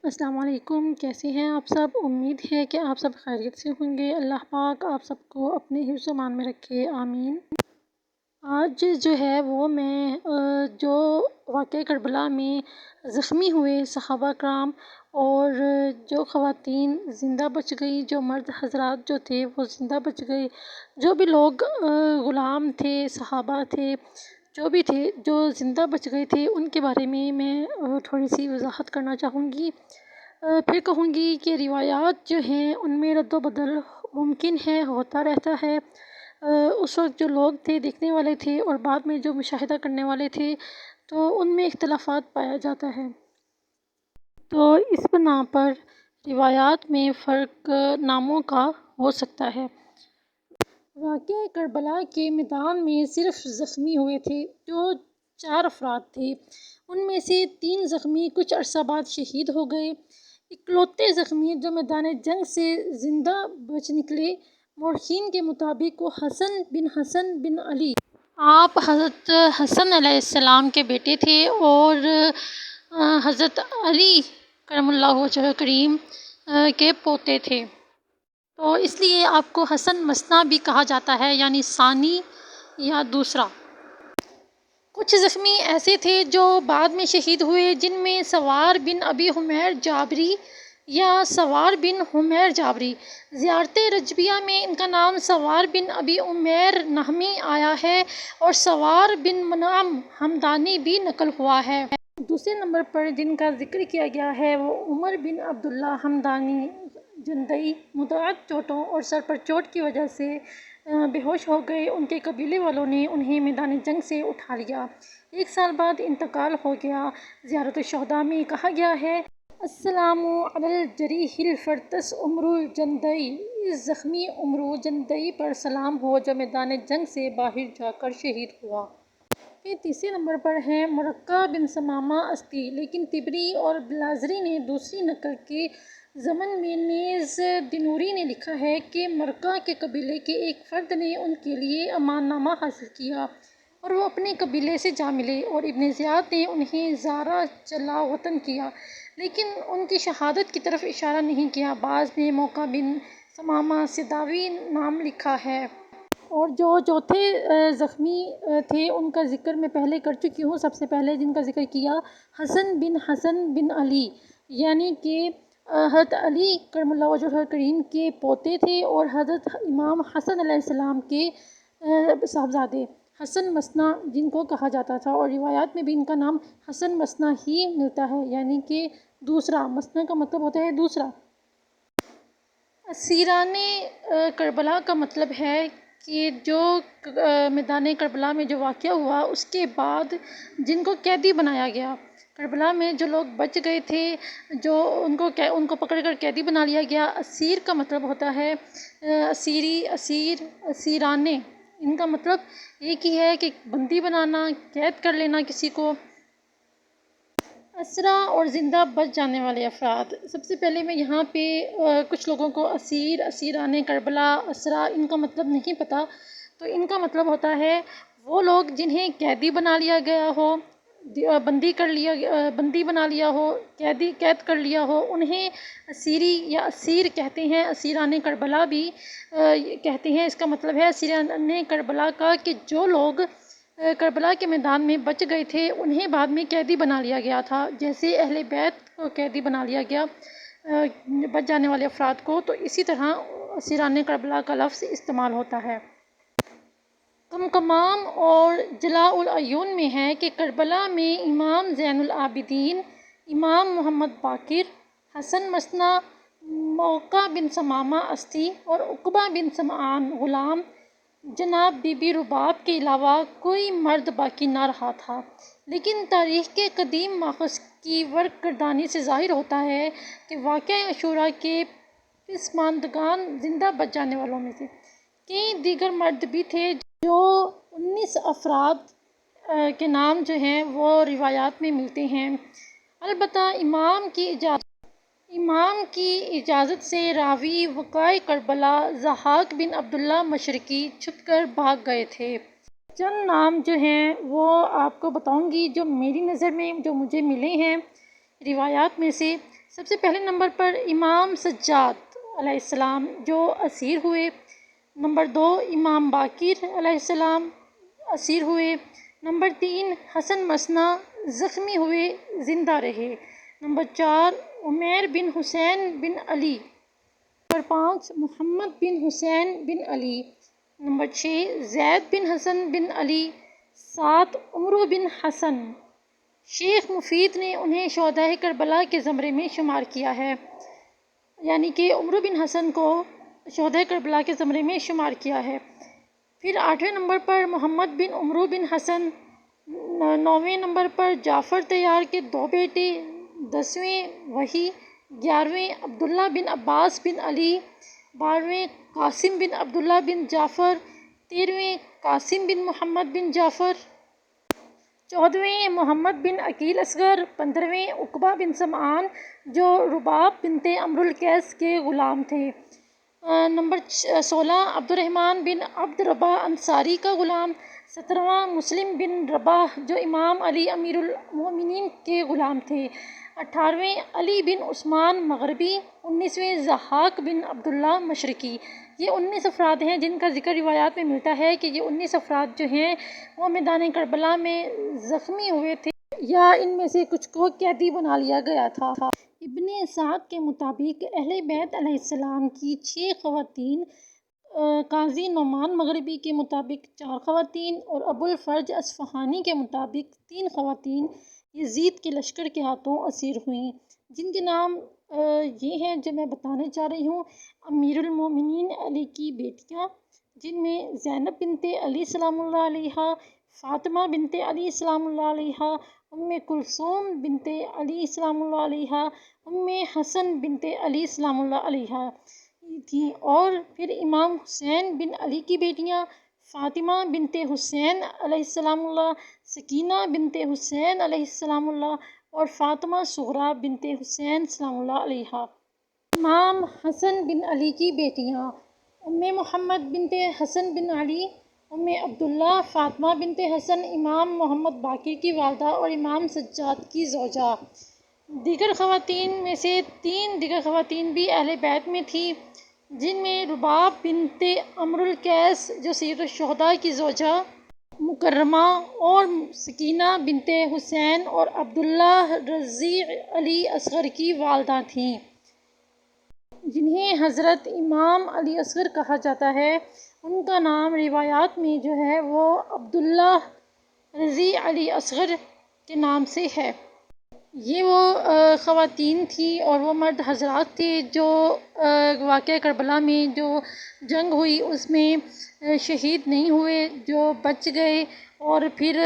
السلام علیکم، کیسے ہیں آپ سب؟ امید ہے کہ آپ سب خیریت سے ہوں گے۔ اللہ پاک آپ سب کو اپنے حفظ و امان میں رکھے، آمین۔ آج جو ہے وہ میں جو واقعہ کربلا میں زخمی ہوئے صحابہ کرام اور جو خواتین زندہ بچ گئی، جو مرد حضرات جو تھے وہ زندہ بچ گئے، جو بھی لوگ غلام تھے، صحابہ تھے، جو بھی تھے جو زندہ بچ گئے تھے، ان کے بارے میں تھوڑی سی وضاحت کرنا چاہوں گی۔ پھر کہوں گی کہ روایات جو ہیں ان میں رد و بدل ممکن ہے، ہوتا رہتا ہے۔ اس وقت جو لوگ تھے دیکھنے والے تھے اور بعد میں جو مشاہدہ کرنے والے تھے تو ان میں اختلافات پایا جاتا ہے، تو اس بنا پر روایات میں فرق ناموں کا ہو سکتا ہے۔ واقعہ کربلا کے میدان میں صرف زخمی ہوئے تھے جو 4 افراد تھے، ان میں سے 3 زخمی کچھ عرصہ بعد شہید ہو گئے۔ اکلوتے زخمی جو میدان جنگ سے زندہ بچ نکلے، مورخین کے مطابق وہ حسن بن علی، آپ حضرت حسن علیہ السلام کے بیٹے تھے اور حضرت علی کرم اللہ وجہہ کریم کے پوتے تھے، تو اس لیے آپ کو حسن مثنیٰ بھی کہا جاتا ہے، یعنی ثانی یا دوسرا۔ کچھ زخمی ایسے تھے جو بعد میں شہید ہوئے، جن میں سوار بن ابی حمیر جابری یا سوار بن حمیر جابری، زیارت رجبیہ میں ان کا نام سوار بن ابی عمیر نہمی آیا ہے اور سوار بن منعم ہمدانی بھی نقل ہوا ہے۔ دوسرے نمبر پر جن کا ذکر کیا گیا ہے وہ عمر بن عبداللہ ہمدانی جندئی، متعدد چوٹوں اور سر پر چوٹ کی وجہ سے بے ہوش ہو گئے۔ ان کے قبیلے والوں نے انہیں میدان جنگ سے اٹھا لیا، 1 سال بعد انتقال ہو گیا۔ زیارت الشہداء میں کہا گیا ہے: السلام علی الجریح الفرطس عمرو الجندئی، اس زخمی عمرو جندئی پر سلام ہو جو میدان جنگ سے باہر جا کر شہید ہوا۔ پھر تیسرے نمبر پر ہے مرقہ بن ثمامہ اسدی، لیکن طبری اور بلازری نے دوسری نقل کے ضمن میں نیز دینوری نے لکھا ہے کہ مرقہ کے قبیلے کے ایک فرد نے ان کے لیے امان نامہ حاصل کیا اور وہ اپنے قبیلے سے جا ملے، اور ابن زیاد نے انہیں زارا چلا وطن کیا لیکن ان کی شہادت کی طرف اشارہ نہیں کیا۔ بعض نے موقع بن ثمامہ سداوی نام لکھا ہے۔ اور جو چوتھے زخمی تھے ان کا ذکر میں پہلے کر چکی ہوں۔ سب سے پہلے جن کا ذکر کیا، حسن بن علی، یعنی کہ حضرت علی کرم اللہ وجہہ کریم کے پوتے تھے اور حضرت امام حسن علیہ السلام کے صاحبزادے، حسن مثنیٰ جن کو کہا جاتا تھا، اور روایات میں بھی ان کا نام حسن مثنیٰ ہی ملتا ہے، یعنی کہ دوسرا۔ مثنیٰ کا مطلب ہوتا ہے دوسرا۔ اسیران کربلا کا مطلب ہے کہ جو میدان کربلا میں جو واقعہ ہوا اس کے بعد جن کو قیدی بنایا گیا، کربلا میں جو لوگ بچ گئے تھے جو ان کو پکڑ کر قیدی بنا لیا گیا۔ اسیر کا مطلب ہوتا ہے اسیری، اسیر، اسیرانے، ان کا مطلب ایک ہی ہے کہ بندی بنانا، قید کر لینا کسی کو۔ اسرا اور زندہ بچ جانے والے افراد، سب سے پہلے میں یہاں پہ کچھ لوگوں کو اسیر، اسیران کربلا، اسرا ان کا مطلب نہیں پتہ، تو ان کا مطلب ہوتا ہے وہ لوگ جنہیں قیدی بنا لیا گیا ہو، بندی بنا لیا ہو، قید کر لیا ہو، انہیں اسیری یا اسیر کہتے ہیں۔ اسیران کربلا بھی کہتے ہیں۔ اس کا مطلب ہے اسیران کربلا کا کہ جو لوگ کربلا کے میدان میں بچ گئے تھے انہیں بعد میں قیدی بنا لیا گیا تھا، جیسے اہل بیت کو قیدی بنا لیا گیا بچ جانے والے افراد کو، تو اسی طرح اسیران کربلا کا لفظ استعمال ہوتا ہے۔ قمقمام اور جلاء العیون میں ہے کہ کربلا میں امام زین العابدین، امام محمد باقر، حسن مثنیٰ، موقع بن ثمامہ اسدی اور عقبہ بن سمعان غلام، جناب بی بی رباب کے علاوہ کوئی مرد باقی نہ رہا تھا، لیکن تاریخ کے قدیم ماخذ کی ورق گردانی سے ظاہر ہوتا ہے کہ واقعہ عاشوراء کے پسماندگان زندہ بچ جانے والوں میں سے کئی دیگر مرد بھی تھے، جو 19 افراد کے نام جو ہیں وہ روایات میں ملتے ہیں۔ البتہ امام کی اجازت سے راوی وقائع کربلا ضحاک بن عبداللہ مشرقی چھپ کر بھاگ گئے تھے۔ چند نام جو ہیں وہ آپ کو بتاؤں گی جو میری نظر میں جو مجھے ملے ہیں روایات میں سے۔ سب سے پہلے نمبر پر امام سجاد علیہ السلام جو اسیر ہوئے. نمبر 2 امام باقر علیہ السلام اسیر ہوئے. نمبر 3 حسن مثنیٰ زخمی ہوئے زندہ رہے. نمبر 4 عمیر بن حسین بن علی. نمبر 5 محمد بن حسین بن علی. نمبر 6 زید بن حسن بن علی. 7 عمرو بن حسن. شیخ مفید نے انہیں شہدائے کربلا کے زمرے میں شمار کیا ہے، یعنی کہ عمرو بن حسن کو شہدائے کربلا کے زمرے میں شمار کیا ہے. پھر 8ویں نمبر پر محمد بن عمرو بن حسن. 9ویں نمبر پر جعفر طیار کے 2 بیٹے. 10ویں وحی. 11ویں عبداللہ بن عباس بن علی. 12ویں قاسم بن عبداللہ بن جعفر. 13ویں قاسم بن محمد بن جعفر. 14ویں محمد بن عقیل اصغر. 15ویں عقبہ بن سمعان جو رباب بنت عمرو القیس کے غلام تھے. نمبر 16 عبد الرحمن بن عبد ربہ انصاری کا غلام. 17واں مسلم بن رباح جو امام علی امیر المومنین کے غلام تھے. 18ویں علی بن عثمان مغربی. 19ویں ضحاک بن عبداللہ مشرقی. یہ 19 افراد ہیں جن کا ذکر روایات میں ملتا ہے کہ یہ 19 افراد جو ہیں وہ میدان کربلا میں زخمی ہوئے تھے یا ان میں سے کچھ کو قیدی بنا لیا گیا تھا. ابن سعد کے مطابق اہل بیت علیہ السلام کی 6 خواتین، قاضی نعمان مغربی کے مطابق 4 خواتین اور ابو الفرج اصفہانی کے مطابق 3 خواتین یزید کے لشکر کے ہاتھوں اسیر ہوئیں، جن کے نام یہ ہیں جو میں بتانے چاہ رہی ہوں. امیر المومنین علی کی بیٹیاں، جن میں زینب بنت علی سلام اللہ علیہا، فاطمہ بنت علی سلام اللہ علیہا، کلثوم بنت علی سلام اللہ علیہا، حسن بنت علی سلام اللہ علیہا تھیں. اور پھر امام حسین بن علی کی بیٹیاں فاطمہ بنت حسین علیہ السلام اللہ، سکینہ بنت حسین علیہ السلام اللہ اور فاطمہ صغریٰ بنت حسین سلام اللہ علیہا. امام حسن بن علی کی بیٹیاں محمد بنت حسن بن علی، عبداللہ، فاطمہ بنت حسن امام محمد باقر کی والدہ اور امام سجاد کی زوجہ. دیگر خواتین میں سے 3 دیگر خواتین بھی اہل بیت میں تھیں، جن میں رباب بنت عمرو القیس جو سید الشہداء کی زوجہ مکرمہ اور سکینہ بنت حسین اور عبداللہ رضیع علی اصغر کی والدہ تھیں، جنہیں حضرت امام علی اصغر کہا جاتا ہے. ان کا نام روایات میں جو ہے وہ عبداللہ رضیع علی اصغر کے نام سے ہے. یہ وہ خواتین تھیں اور وہ مرد حضرات تھے جو واقعہ کربلا میں جو جنگ ہوئی اس میں شہید نہیں ہوئے، جو بچ گئے اور پھر